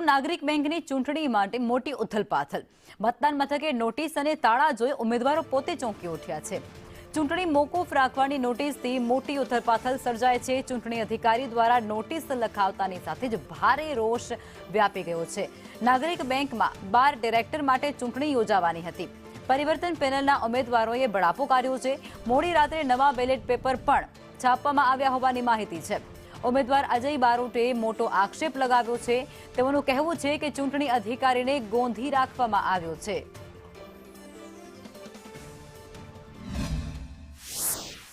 નાગરિક બેંકની ચૂંટણી માટે મોટી ઉથલપાથલ. મતદાન મથકે નોટિસ અને તાળા જોઈ ઉમેદવારો પોતે ચોંકી ઉઠ્યા છે. ચૂંટણી મોકૂફ રાખવાની નોટિસથી મોટી ઉથલપાથલ સર્જાય છે. ચૂંટણી અધિકારી દ્વારા નોટિસ લખાવતાની સાથે જ ભારે રોષ વ્યાપી ગયો છે. નાગરિક બેંકમાં 12 ડિરેક્ટર માટે ચૂંટણી યોજાવાની હતી. પરિવર્તન પેનલના ઉમેદવારોએ બળાપો કર્યો છે. મોડી રાત્રે નવા બેલેટ પેપર પણ છાપવામાં આવ્યા હોવાની માહિતી છે. ઉમેદવાર અજય બારોટે મોટો આક્ષેપ લગાવ્યો છે. તેઓનું કહેવું છે કે ચૂંટણી અધિકારીને ગોંધી રાખવામાં આવ્યો છે.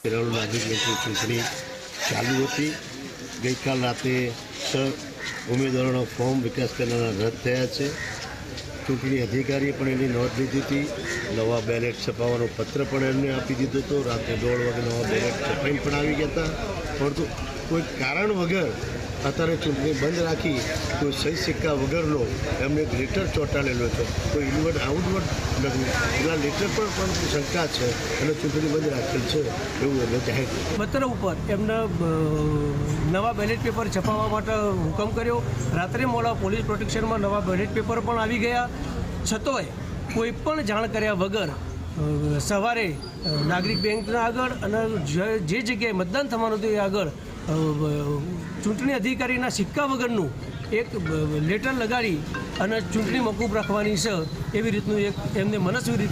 નાગરિક બેંકની ચૂંટણી ચાલુ હતી. ગઈકાલ રાતે 6 ઉમેદવારોના ફોર્મ વિકાસ પેનલના રદ થયા છે. ચૂંટણી અધિકારીએ પણ એની નોંધ લીધી હતી. નવા બેલેટ છપાવવાનો પત્ર પણ એમને આપી દીધો હતો. રાત્રે 1:30 વાગે નવા બેલેટ છપાઈને પણ આવી ગયા હતા. પરંતુ કોઈ કારણ વગર અત્યારે ચૂંટણી બંધ રાખી કોઈ સહી સિક્કા વગરનો એમને એક લેટર ચોંટાડેલો છે. કોઈ ઇનવર્ડ આઉટવર્ડ નથી. પેલા લેટર પર પણ શંકા છે અને ચૂંટણી બંધ રાખેલ છે એવું એમને જાહેર કર્યું. પત્ર ઉપર એમને નવા બેલેટ પેપર છપાવવા માટે હુકમ કર્યો. રાત્રે મોડા પોલીસ પ્રોટેક્શનમાં નવા બેલેટ પેપર પણ આવી ગયા. છતાંય કોઈ પણ જાણ કર્યા વગર સવારે નાગરિક બેંકના આગળ અને જે જગ્યાએ મતદાન થવાનું હતું એ આગળ ચૂંટણી અધિકારીના સિક્કા વગરનું એક લેટર લગાડી અને ચૂંટણી મોકૂફ રાખવાની છે એવી રીતનું એક એમને મનસ્વી રીતે